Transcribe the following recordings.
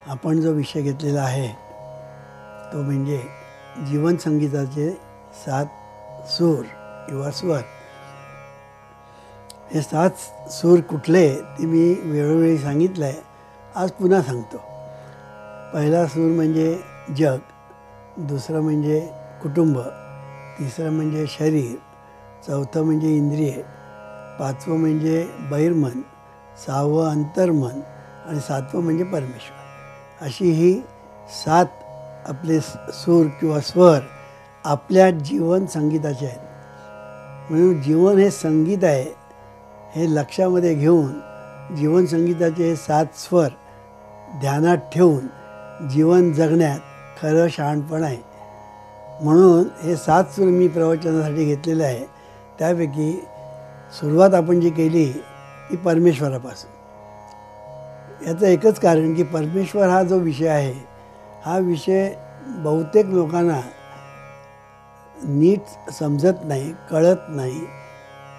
आपण जो विषय घेतलेला आहे तो म्हणजे जीवन संगीताचे 7 सूर किंवा स्वर. हे 7 सूर कुठले ते मी वेळोवेळी सांगितलं आहे, आज पुन्हा सांगतो. पहिला सूर म्हणजे जग, दुसरं म्हणजे कुटुंब, तिसरं म्हणजे शरीर, चौथं म्हणजे इंद्रिये, पाचवं म्हणजे बहिर्मन, सहावं अंतर्मन आणि सातवं म्हणजे परमेश्वर. अशी ही 7 आपले सूर किंवा स्वर आपल्या जीवन संगीताचे आहेत. म्हणून जीवन हे संगीत आहे हे लक्षामध्ये घेऊन जीवन संगीताचे हे 7 स्वर ध्यानात ठेवून जीवन जगण्यात खरं शहाणपण आहे. म्हणून हे 7 सूर मी प्रवचनासाठी घेतलेले आहे. त्यापैकी सुरुवात आपण जी केली ती परमेश्वरापासून. याचं एकच कारण की परमेश्वर हा जो विषय आहे, हा विषय बहुतेक लोकांना नीट समजत नाही, कळत नाही.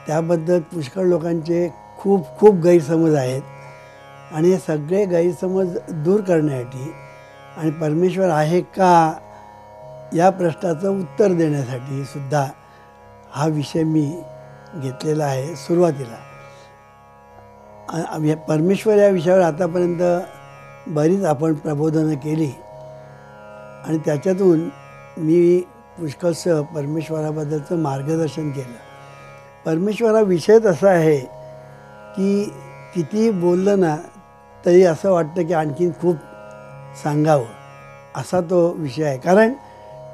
त्याबद्दल पुष्कळ लोकांचे खूप गैरसमज आहेत. आणि हे सगळे गैरसमज दूर करण्यासाठी आणि परमेश्वर आहे का या प्रश्नाचं उत्तर देण्यासाठी सुद्धा हा विषय मी घेतलेला आहे. सुरुवातीला परमेश्वर या विषयावर आतापर्यंत बरीच आपण प्रबोधनं केली आणि त्याच्यातून मी पुष्कळसं परमेश्वराबद्दलचं मार्गदर्शन केलं. परमेश्वर हा विषयच असा आहे की किती बोललं ना तरी असं वाटतं की आणखीन खूप सांगावं, असा तो विषय आहे. कारण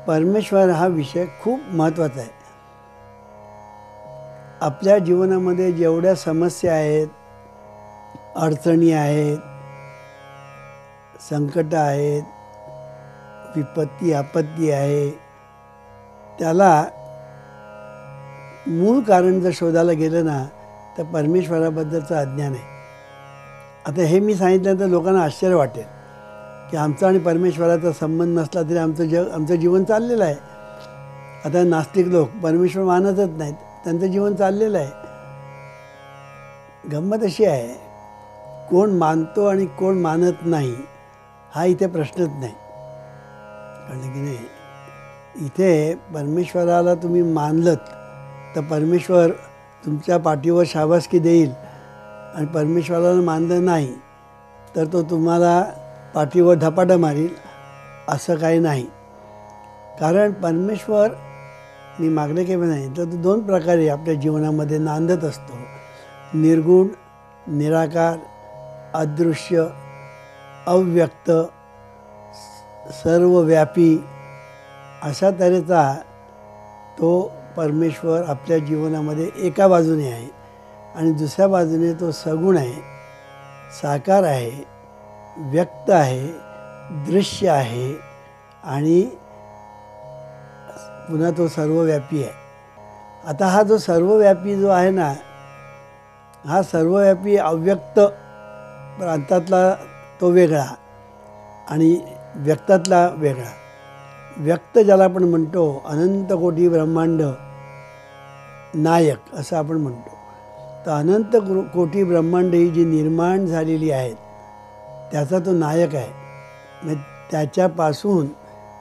परमेश्वर हा विषय खूप महत्त्वाचा आहे. आपल्या जीवनामध्ये जेवढ्या समस्या आहेत, अडचणी आहेत, संकट आहेत, विपत्ती आपत्ती आहे, त्याला मूळ कारण जर शोधायला गेलं ना तर परमेश्वराबद्दलचं अज्ञान आहे. आता हे मी सांगितल्यानंतर लोकांना आश्चर्य वाटेल की आमचा आणि परमेश्वराचा संबंध नसला तरी आमचं जीवन चाललेलं आहे. आता नास्तिक लोक परमेश्वर मानतच नाहीत, त्यांचं जीवन चाललेलं आहे. गंमत अशी आहे, कोण मानतो आणि कोण मानत नाही हा इथे प्रश्नच नाही. कळलं की नाही? इथे परमेश्वराला तुम्ही मानलत तर परमेश्वर तुमच्या पाठीवर शाबासकी देईल आणि परमेश्वराला मानलं नाही तर तो तुम्हाला पाठीवर धपाटा मारील, असं काही नाही. कारण परमेश्वर मी मागणे केव्हा नाही तर तो 2 प्रकारे आपल्या जीवनामध्ये नांदत असतो. निर्गुण, निराकार, अदृश्य, अव्यक्त, सर्वव्यापी अशा तऱ्हेचा तो परमेश्वर आपल्या जीवनामध्ये एका बाजूने आहे आणि दुसऱ्या बाजूने तो सगुण आहे, साकार आहे, व्यक्त आहे, दृश्य आहे आणि पुन्हा तो सर्वव्यापी आहे. आता हा जो सर्वव्यापी जो आहे ना, हा सर्वव्यापी अव्यक्त प्रांतातला तो वेगळा आणि व्यक्तातला वेगळा. व्यक्त ज्याला आपण म्हणतो अनंत कोटी ब्रह्मांड नायक असं आपण म्हणतो. तर अनंत कोटी ब्रह्मांड ही जी निर्माण झालेली आहेत त्याचा तो नायक आहे. म्हणजे त्याच्यापासून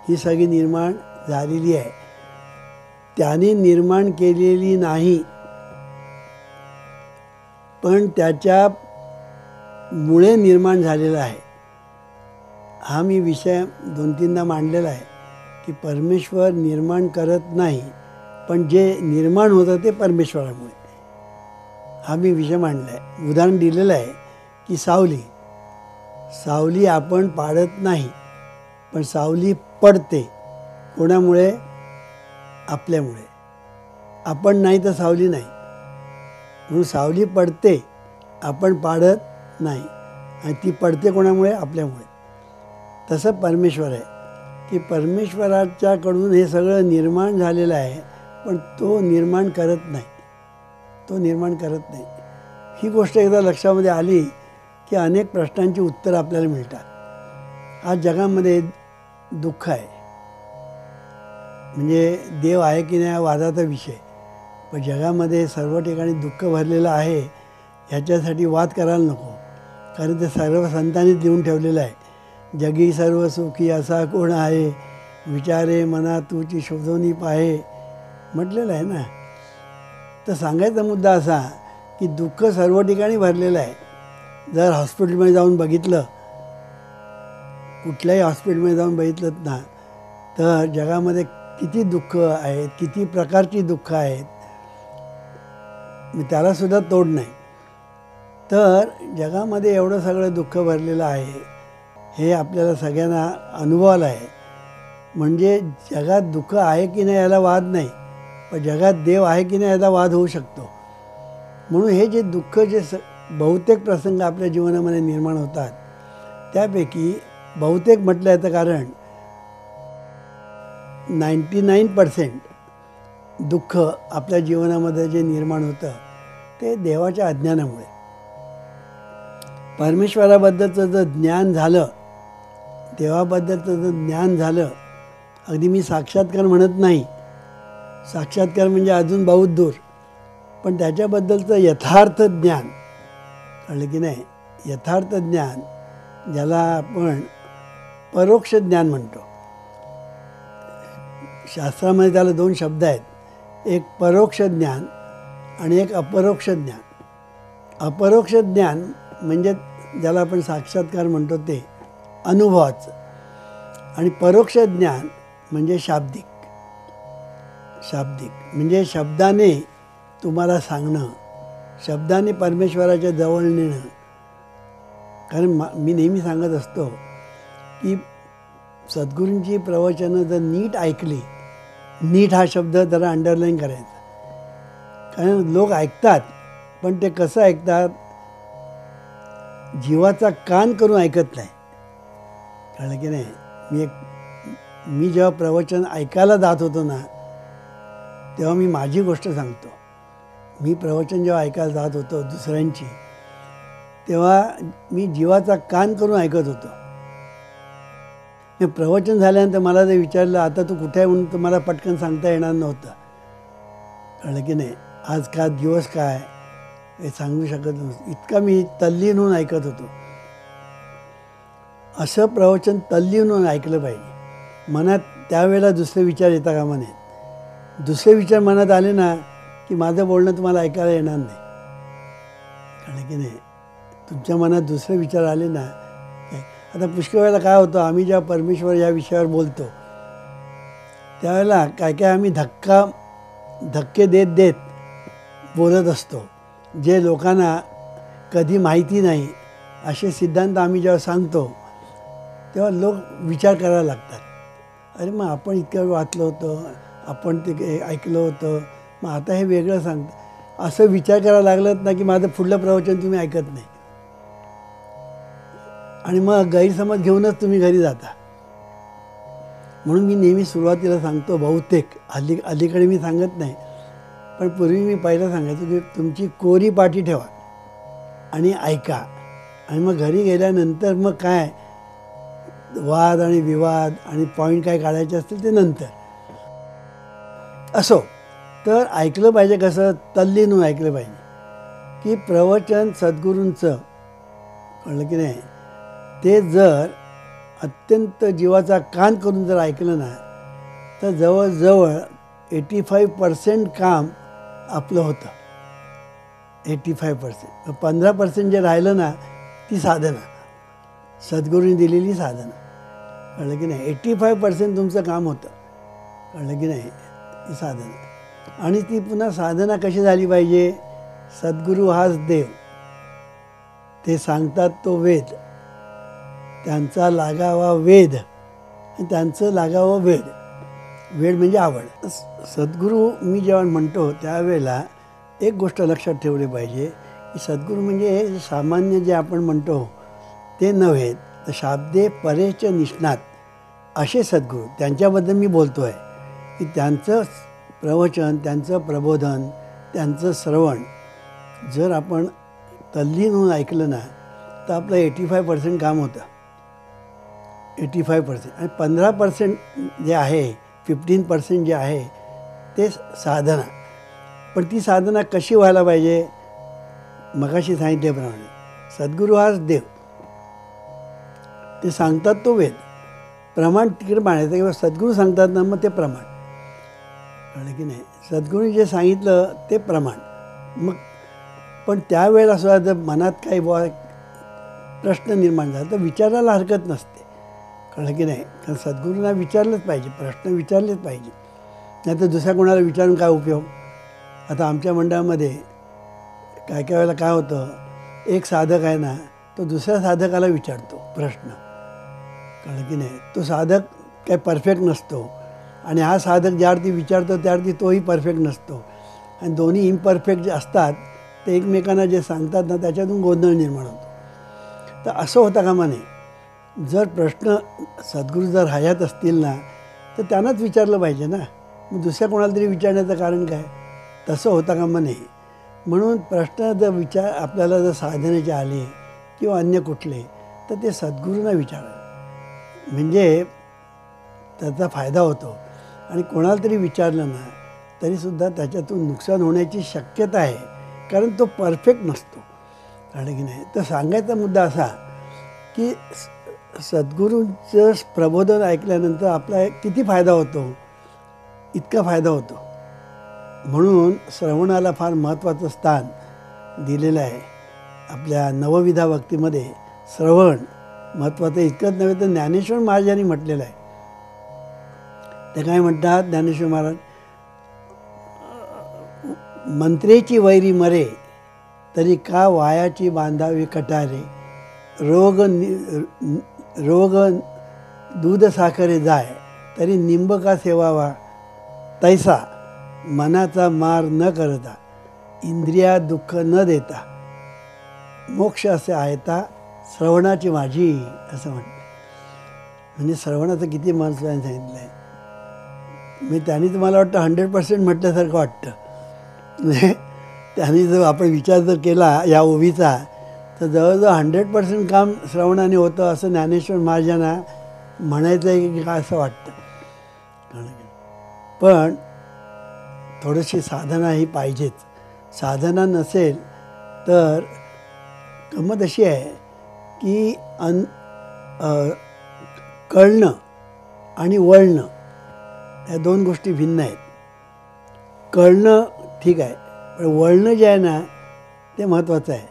ही सगळी निर्माण झालेली आहे. त्याने निर्माण केलेली नाही, पण त्याच्यामुळे निर्माण झालेला आहे. हा मी विषय 2-3दा मांडलेला आहे की परमेश्वर निर्माण करत नाही, पण जे निर्माण होतं ते परमेश्वरामुळे. हा मी विषय मांडला आहे. उदाहरण दिलेलं आहे की सावली आपण पाडत नाही, पण सावली पडते. कोणामुळे? आपल्यामुळे. आपण नाही तर सावली नाही. म्हणून सावली पडते, आपण पाडत नाही. आणि ती पडते कोणामुळे? आपल्यामुळे. तसं परमेश्वर आहे की परमेश्वराच्याकडून हे सगळं निर्माण झालेलं आहे, पण तो निर्माण करत नाही. ही गोष्ट एकदा लक्षामध्ये आली की अनेक प्रश्नांची उत्तरं आपल्याला मिळतात. आज जगामध्ये दुःख आहे, म्हणजे देव आहे की नाही हा वादाचा विषय. पण जगामध्ये सर्व ठिकाणी दुःख भरलेलं आहे ह्याच्यासाठी वाद करायला नको. कारण ते सर्व संतांनीच लिहून ठेवलेलं आहे जगी सर्व सुखी असा कोण आहे, विचारे मना तुची शोधोनी पाहे म्हटलेलं आहे ना. तर सांगायचा मुद्दा असा की दुःख सर्व ठिकाणी भरलेलं आहे. जर हॉस्पिटलमध्ये जाऊन बघितलं, कुठल्याही हॉस्पिटलमध्ये जाऊन बघितलं ना, तर जगामध्ये किती दुःख आहेत, किती प्रकारची दुःख आहेत, त्यालासुद्धा तोड नाही. तर जगामध्ये एवढं सगळं दुःख भरलेलं आहे हे आपल्याला सगळ्यांना अनुभवाला आहे. म्हणजे जगात दुःख आहे की नाही याला वाद नाही, पण जगात देव आहे की नाही याचा वाद होऊ शकतो. म्हणून हे जे दुःख जे बहुतेक प्रसंग आपल्या जीवनामध्ये निर्माण होतात, त्यापैकी बहुतेक म्हटलं याचं कारण 99% दुःख आपल्या जीवनामध्ये जे निर्माण होतं ते देवाच्या अज्ञानामुळे. परमेश्वराबद्दलचं जर ज्ञान झालं, देवाबद्दलचं जर ज्ञान झालं, अगदी मी साक्षात्कार म्हणत नाही, साक्षात्कार म्हणजे अजून बहुत दूर, पण त्याच्याबद्दलचं यथार्थ ज्ञान कळलं की नाही. यथार्थ ज्ञान ज्याला आपण परोक्ष ज्ञान म्हणतो. शास्त्रामध्ये त्याला 2 शब्द आहेत, एक परोक्ष ज्ञान आणि एक अपरोक्ष ज्ञान. अपरोक्ष ज्ञान म्हणजे ज्याला आपण साक्षात्कार म्हणतो ते अनुभवाचं, आणि परोक्ष ज्ञान म्हणजे शाब्दिक. शाब्दिक म्हणजे शब्दाने तुम्हाला सांगणं, शब्दाने परमेश्वराच्या जवळ नेणं. कारण मी नेहमी सांगत असतो की सद्गुरूंची प्रवचनं जर नीट ऐकली, नीट हा शब्द जरा अंडरलाईन करायचा. कारण लोक ऐकतात, पण ते कसं ऐकतात, जीवाचा कान करून ऐकत नाही. कळलं की नाही. मी जेव्हा प्रवचन ऐकायला जात होतो ना, तेव्हा मी माझी गोष्ट सांगतो. मी प्रवचन जेव्हा ऐकायला जात होतो दुसऱ्यांची, तेव्हा मी जीवाचा कान करून ऐकत होतो. मी प्रवचन झाल्यानंतर मला जर विचारलं आता तू कुठे आहे म्हणून तर मला पटकन सांगता येणार नव्हतं. कळलं की नाही. आज का दिवस काय हे सांगू शकत नव्हतं, इतका मी तल्लीन होऊन ऐकत होतो. असं प्रवचन तल्लीन होऊन ऐकलं पाहिजे. मनात त्यावेळेला दुसरे विचार येता कामा नयेत. दुसरे विचार मनात आले ना की माझं बोलणं तुम्हाला ऐकायला येणार नाही. कळलं की नाही. तुमच्या मनात दुसरे विचार आले ना, आता पुष्कळ वेळेला काय होतं, आम्ही जेव्हा परमेश्वर या विषयावर बोलतो त्यावेळेला काय काय आम्ही धक्के देत देत बोलत असतो. जे लोकांना कधी माहिती नाही असे सिद्धांत आम्ही जेव्हा सांगतो तेव्हा लोक विचार करायला लागतात. अरे मग आपण इतकं वाचलं होतं, आपण ते ऐकलं होतं, मग आता हे वेगळं सांगतं. असं विचार करायला लागलं ना की माझं पुढलं प्रवचन तुम्ही ऐकत नाही, आणि मग गैरसमज घेऊनच तुम्ही घरी जाता. म्हणून मी नेहमी सुरुवातीला सांगतो, बहुतेक अलीकडे मी सांगत नाही, पण पूर्वी मी पहिलं सांगायचो की तुमची कोरी पाठी ठेवा आणि ऐका, आणि मग घरी गेल्यानंतर मग काय वाद आणि विवाद आणि पॉईंट काय काढायचे असतील ते नंतर. असो, तर ऐकलं पाहिजे. कसं तल्लीन होऊन ऐकलं पाहिजे की प्रवचन सद्गुरूंचं, कळलं की नाही, ते जर अत्यंत जीवाचा कान करून जर ऐकलं ना तर जवळजवळ 85% काम आपलं होतं. 85%. 15% जे राहिलं ना ती साधना, सद्गुरूंनी दिलेली साधना. कळलं की नाही. 85% तुमचं काम होतं. कळलं की नाही. ती साधना, आणि ती पुन्हा साधना कशी झाली पाहिजे. सद्गुरू हाच देव, ते सांगतात तो वेद, त्यांचा लागावा वेद, त्यांचं लागावं वेड. वेड म्हणजे आवड. सद्गुरू मी जेव्हा म्हणतो त्यावेळेला एक गोष्ट लक्षात ठेवली पाहिजे की सद्गुरू म्हणजे सामान्य जे आपण म्हणतो ते नव्हे, तर शाब्दे परेच निष्णात असे सद्गुरू, त्यांच्याबद्दल मी बोलतो आहे की त्यांचं प्रवचन, त्यांचं प्रबोधन, त्यांचं श्रवण जर आपण तल्लीन होऊन ऐकलं ना तर आपलं 85% काम होतं. 85%. आणि 15% जे आहे, 15% जे आहे ते साधना. पण ती साधना कशी व्हायला पाहिजे. मगाशी सांगितल्याप्रमाणे सद्गुरू हाच देव, ते सांगतात तो वेद, प्रमाण तिकडे मानायचं किंवा सद्गुरू सांगतात ना, मग ते प्रमाण. कळलं की नाही? सद्गुरू जे सांगितलं ते प्रमाण. मग पण त्यावेळेला सुद्धा जर मनात काही प्रश्न निर्माण झाला तर विचारायला हरकत नसते. कळलं की नाही? कारण सद्गुरूंना विचारलंच पाहिजे, प्रश्न विचारलेच पाहिजे, नाही तर दुसऱ्या कोणाला विचारून काय उपयोग. आता आमच्या मंडळामध्ये काय काय वेळेला काय होतं, एक साधक आहे ना, तो दुसऱ्या साधकाला विचारतो प्रश्न. कळलं की नाही? तो साधक काही परफेक्ट नसतो आणि हा साधक ज्यावरती विचारतो त्यावरती तोही परफेक्ट नसतो आणि दोन्ही इम्परफेक्ट जे असतात ते एकमेकांना जे सांगतात ना त्याच्यातून गोंधळ निर्माण होतो. तर असं होता कामा नये. जर प्रश्न सद्गुरू जर हयात असतील ना तर त्यांनाच विचारलं पाहिजे ना, मग दुसऱ्या कोणाला तरी विचारण्याचं कारण काय? तसं होता कामा नये. म्हणून प्रश्न जर आपल्याला जर साधनेचे आले किंवा अन्य कुठले तर ते सद्गुरूंना विचारावे, म्हणजे त्याचा फायदा होतो. आणि कोणाला तरी विचारलं ना तरीसुद्धा त्याच्यातून नुकसान होण्याची शक्यता आहे, कारण तो परफेक्ट नसतो. कळलं की नाही? तर सांगायचा मुद्दा असा की सद्गुरूंचं प्रबोधन ऐकल्यानंतर आपला किती फायदा होतो, इतका फायदा होतो. म्हणून श्रवणाला फार महत्त्वाचं स्थान दिलेलं आहे. आपल्या नवविधा भक्तीमध्ये श्रवण महत्त्वाचं. इतकंच नव्हे तर ज्ञानेश्वर महाराजांनी म्हटलेलं आहे. ते काय म्हणतात ज्ञानेश्वर महाराज, मंत्रेची वैरी मरे तरी का वायाची बांधावी कटारे, रोग दूध साखरे जाय तरी निंब का सेवावा, तैसा मनाचा मार न करता इंद्रिया दुःख न देता मोक्ष असे आहेता श्रवणाची माझी, असं म्हणते. म्हणजे श्रवणाचं किती महत्त्व सांगितलं आहे. मी त्यांनी तुम्हाला वाटतं 100% म्हटल्यासारखं वाटतं. म्हणजे त्यांनी जर आपण विचार जर केला या ओवीचा तर जवळजवळ 100% काम श्रवणाने होतं असं ज्ञानेश्वर महाराजांना म्हणायचं आहे की काय असं वाटतं. पण थोडीशी साधना ही पाहिजेच. साधना नसेल तर गंमत अशी आहे की कळणं आणि वळणं या दोन गोष्टी भिन्न आहेत. कळणं ठीक आहे, पण वळणं जे आहे ना ते महत्त्वाचं आहे.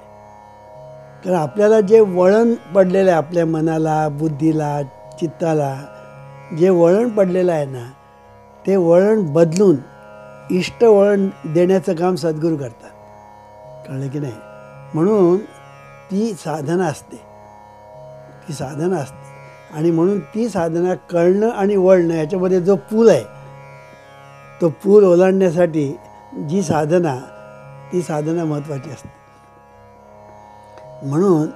कारण आपल्याला जे वळण पडलेलं आहे आपल्या मनाला, बुद्धीला, चित्ताला जे वळण पडलेलं आहे ना ते वळण बदलून इष्ट वळण देण्याचं काम सद्गुरू करतात. कळलं की नाही? म्हणून ती साधना असते, ती साधना असते. आणि म्हणून ती साधना कळणं आणि वळणं याच्यामध्ये जो पूल आहे तो पूल ओलांडण्यासाठी जी साधना, ती साधना महत्त्वाची असते. म्हणून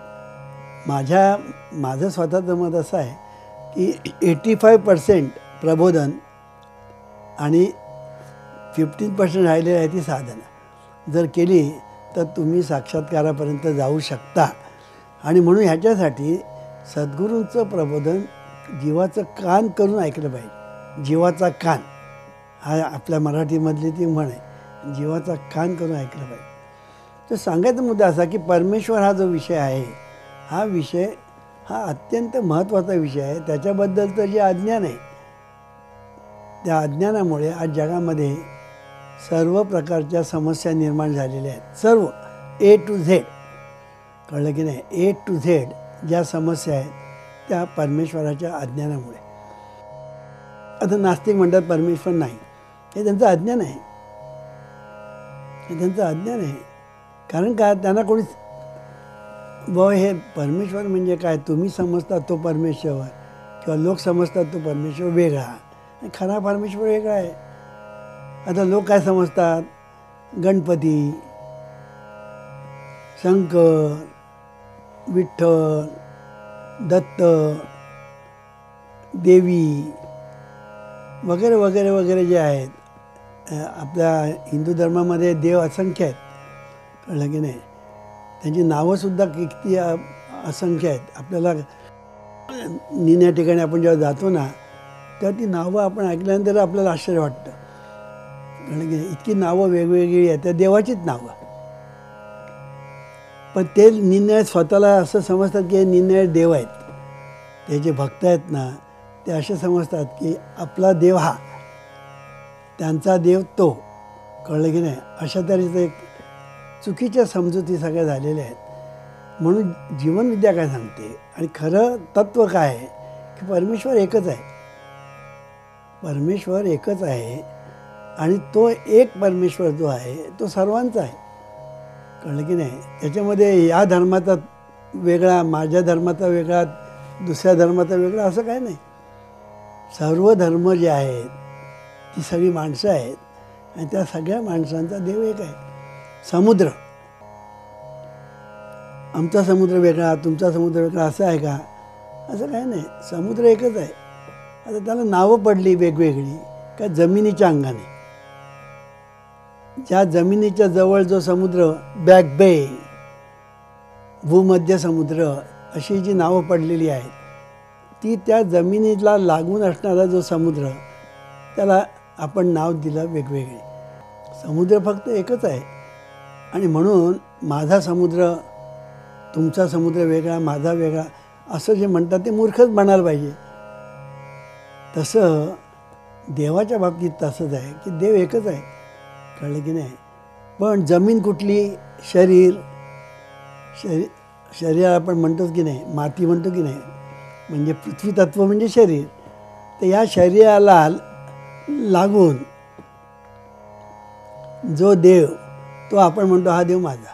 माझं स्वतःचं मत असं आहे की 85% प्रबोधन आणि 15% राहिलेली आहे ती साधना जर केली तर तुम्ही साक्षात्कारापर्यंत जाऊ शकता. आणि म्हणून ह्याच्यासाठी सद्गुरूंचं प्रबोधन जीवाचं कान करून ऐकलं पाहिजे. जीवाचा कान हा आपल्या मराठीमधली ती म्हण आहे, जीवाचा कान करून ऐकलं पाहिजे. तर सांगायचा मुद्दा असा की परमेश्वर हा जो विषय आहे हा विषय हा अत्यंत महत्त्वाचा विषय आहे. त्याच्याबद्दलचं जे अज्ञान आहे त्या अज्ञानामुळे आज जगामध्ये सर्व प्रकारच्या समस्या निर्माण झालेल्या आहेत. सर्व A to Z. कळलं की नाही? A to Z ज्या समस्या आहेत त्या परमेश्वराच्या अज्ञानामुळे. आता नास्तिक म्हणतात परमेश्वर नाही, हे त्यांचं अज्ञान आहे. हे त्यांचं अज्ञान आहे. कारण काय, त्यांना कोणी हे परमेश्वर म्हणजे काय तुम्ही समजता तो परमेश्वर किंवा लोक समजतात तो परमेश्वर वेगळा, खरा परमेश्वर वेगळा आहे. आता लोक काय समजतात, गणपती, शंकर, विठ्ठल, दत्त, देवी वगैरे वगैरे वगैरे जे आहेत. आपल्या हिंदू धर्मामध्ये देव असंख्य आहेत. कळलं की नाही? त्यांची नावंसुद्धा किती असंख्य आहेत. आपल्याला निन्या ठिकाणी आपण जेव्हा जातो ना तेव्हा ती नावं आपण ऐकल्यानंतर आपल्याला आश्चर्य वाटतं. कळलं की इतकी नावं वेगवेगळी आहेत, त्या देवाचीच नावं. पण ते निन्याय स्वतःला असं समजतात की हे निन्याय देव आहेत. हे जे भक्त आहेत ना ते असे समजतात की आपला देव हा, त्यांचा देव तो. कळलं की नाही? अशा तऱ्हेचं एक चुकीच्या समजुती सगळ्या झालेल्या आहेत. म्हणून जीवनविद्या काय सांगते आणि खरं तत्त्व काय आहे की परमेश्वर एकच आहे. परमेश्वर एकच आहे आणि तो एक परमेश्वर जो आहे तो सर्वांचा आहे. कळलं की नाही? त्याच्यामध्ये या धर्माचा वेगळा, माझ्या धर्माचा वेगळा, दुसऱ्या धर्माचा वेगळा असं काय नाही. सर्व धर्म जे आहेत ती सगळी माणसं आहेत आणि त्या सगळ्या माणसांचा देव एक आहे. समुद्र, आमचा समुद्र वेगळा, तुमचा समुद्र वेगळा असं आहे का? असं काय नाही. समुद्र एकच आहे. आता त्याला नावं पडली वेगवेगळी का जमिनीच्या अंगाने. ज्या जमिनीच्या जवळ जो समुद्र, बॅक बे, भूमध्य समुद्र अशी जी नावं पडलेली आहेत ती त्या जमिनीला लागून असणारा जो समुद्र त्याला आपण नाव दिलं वेगवेगळे. समुद्र फक्त एकच आहे. आणि म्हणून माझा समुद्र, तुमचा समुद्र वेगळा, माझा वेगळा असं जे म्हणतात ते मूर्खच म्हणायला पाहिजे. तसं देवाच्या बाबतीत तसंच आहे की देव एकच आहे. कळलं की नाही? पण जमीन कुठली? शरीर. शरीर आपण म्हणतोच की नाही, माती म्हणतो की नाही, म्हणजे पृथ्वी तत्व म्हणजे शरीर. तर या शरीराला लागून जो देव तो आपण म्हणतो हा देव माझा,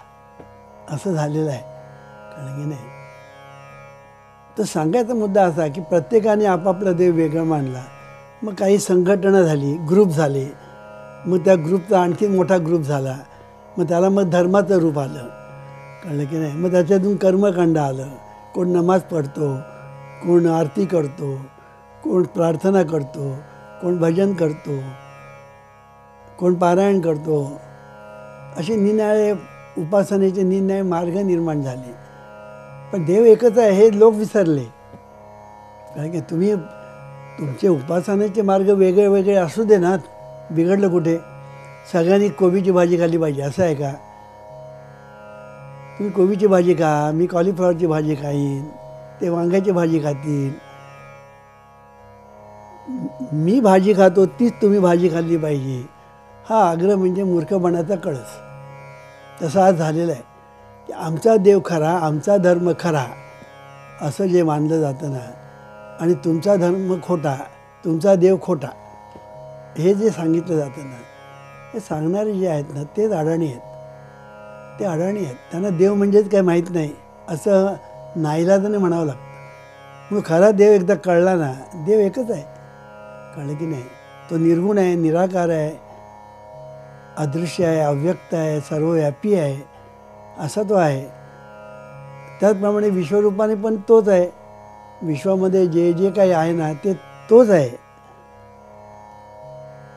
असं झालेलं आहे. कळलं की नाही? तर सांगायचा मुद्दा असा की प्रत्येकाने आपापला देव वेगळा मानला. मग काही संघटना झाली, ग्रुप झाले, मग त्या ग्रुपचा आणखी मोठा ग्रुप झाला, मग त्याला मग धर्माचं रूप आलं. कळलं की नाही? मग त्याच्यातून कर्मकांड आलं. कोण नमाज पढतो, कोण आरती करतो, कोण प्रार्थना करतो, कोण भजन करतो, कोण पारायण करतो. असे निनाळे उपासनेचे निनाळे मार्ग निर्माण झाले. पण देव एकच आहे हे लोक विसरले. कारण की तुम्ही तुमचे उपासनेचे मार्ग वेगळे वेगळे असू दे ना, बिघडलं कुठे? सगळ्यांनी कोबीची भाजी खाल्ली पाहिजे असं आहे का? तुम्ही कोबीची भाजी खा, मी कॉलीफ्लॉवरची भाजी खाईन, ते वांग्याची भाजी खातील. मी भाजी खातो तीच तुम्ही भाजी खाल्ली पाहिजे हा आग्रह म्हणजे मूर्खपणाचा कळस. तसा आज झालेला आहे की आमचा देव खरा, आमचा धर्म खरा असं जे मानलं जातं ना, आणि तुमचा धर्म खोटा, तुमचा देव खोटा हे जे सांगितलं जातं ना, हे सांगणारे जे आहेत ना तेच अडाणी आहेत. ते अडाणी आहेत. त्यांना देव म्हणजेच काय माहीत नाही असं नाईलाजाने म्हणावं लागतं. मग खरा देव एकदा कळला ना, देव एकच आहे. कळलं की नाही? तो निर्गुण आहे, निराकार आहे, अदृश्य आहे, अव्यक्त आहे, सर्वव्यापी आहे, असा तो आहे. त्याचप्रमाणे विश्वरूपाने पण तोच आहे. विश्वामध्ये जे जे काही आहे ना ते तोच आहे.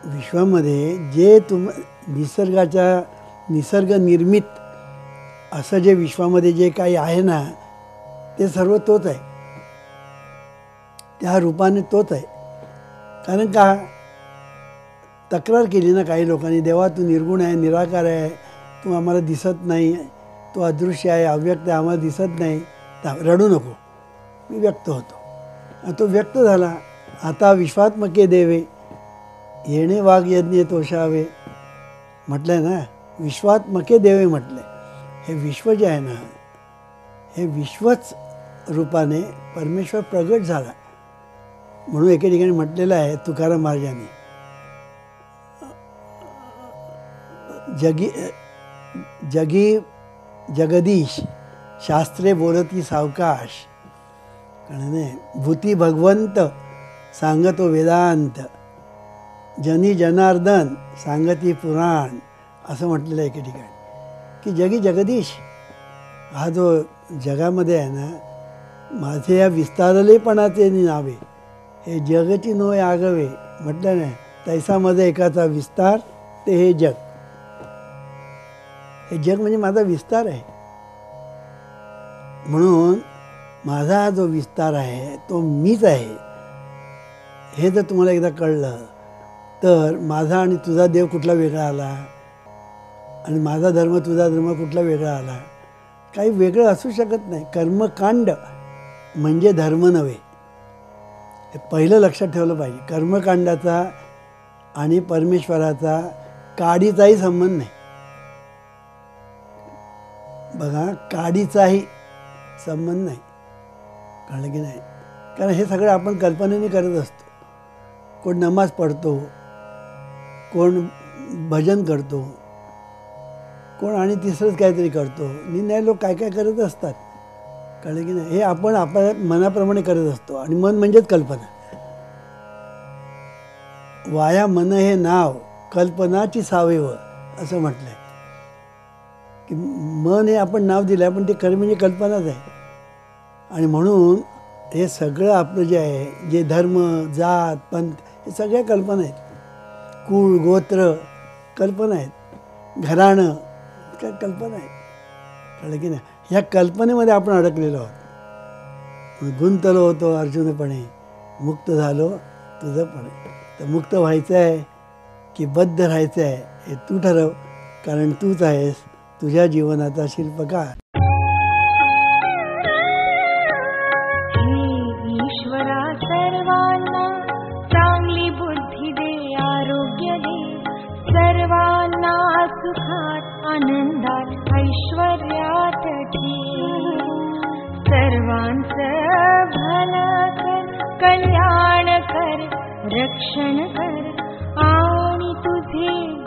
विश्वामध्ये जे निसर्ग निर्मित असं जे विश्वामध्ये जे काही आहे ना ते सर्व तोच आहे. त्या रूपाने तोच आहे. कारण का तक्रार केली ना काही लोकांनी, देवा तू निर्गुण आहे, निराकार आहे, तू आम्हाला दिसत नाही, तू अदृश्य आहे, अव्यक्त आहे, आम्हाला दिसत नाही. रडू नको, मी व्यक्त होतो. आणि तो व्यक्त झाला. आता विश्वात्मके देवे येणे वाघ यज्ञ तोषावे म्हटलं आहे ना, विश्वात्मके देवे म्हटलं. हे विश्व जे आहे ना, हे विश्वच रूपाने परमेश्वर प्रगट झाला. म्हणून एके ठिकाणी म्हटलेलं आहे तुकाराम महाराजांनी, जगी जगदीश शास्त्रे बोलती सावकाश. कळणे भूती भगवंत सांगतो वेदांत, जनी जनार्दन सांगती पुराण असं म्हटलेलं आहे एके ठिकाणी. की जगी जगदीश हा जो जगामध्ये आहे ना, माझे या विस्तारलेपणाचे नावे, हे जगची नोय आगवे म्हटलं ना, तैसा माझा एकाचा विस्तार ते हे जग. हे जग म्हणजे माझा विस्तार आहे. म्हणून माझा जो विस्तार आहे तो मीच आहे. हे जर तुम्हाला एकदा कळलं तर माझा आणि तुझा देव कुठला वेगळा आला, आणि माझा धर्म तुझा धर्म कुठला वेगळा आला? काही वेगळं असू शकत नाही. कर्मकांड म्हणजे धर्म नव्हे. हे पहिलं लक्षात ठेवलं पाहिजे. कर्मकांडाचा आणि परमेश्वराचा काडीचाही संबंध नाही. बघा, काडीचाही संबंध नाही. कळलं की नाही? कारण हे सगळं आपण कल्पनेने करत असतो. कोण नमाज पढतो, कोण भजन करतो, कोण आणि तिसरंच काहीतरी करतो. निर्णय लोक काय काय करत असतात. कळलं की नाही? हे आपण आपल्या मनाप्रमाणे करत असतो. आणि मन म्हणजेच कल्पना. वाया मन हे नाव कल्पनाची सावेव असं म्हटलंय की मन हे आपण नाव दिलं आहे, पण ते खरं म्हणजे कल्पनाच आहे. आणि म्हणून हे सगळं आपलं जे आहे, जे धर्म, जात, पंथ, हे सगळ्या कल्पना आहेत. कुळ, गोत्र कल्पना आहेत. घराणं काय कल्पना आहे. कळलं की नाही? ह्या कल्पनेमध्ये आपण अडकलेलो आहोत. गुंतलो होतो अर्जुनपणे, मुक्त झालो तुझंपणे. तर मुक्त व्हायचं आहे की बद्ध राहायचं आहे हे तू ठरव, कारण तूच आहेस तुझ्या जीवनाचा शिल्पकार. ईश्वरा सर्वांना चांगली बुद्धी दे, आरोग्य दे, सर्वांना सुखात आनंदात ऐश्वर्यात ठेव. सर्वांचं भलं कर, कल्याण कर, रक्षण कर आणि तुझे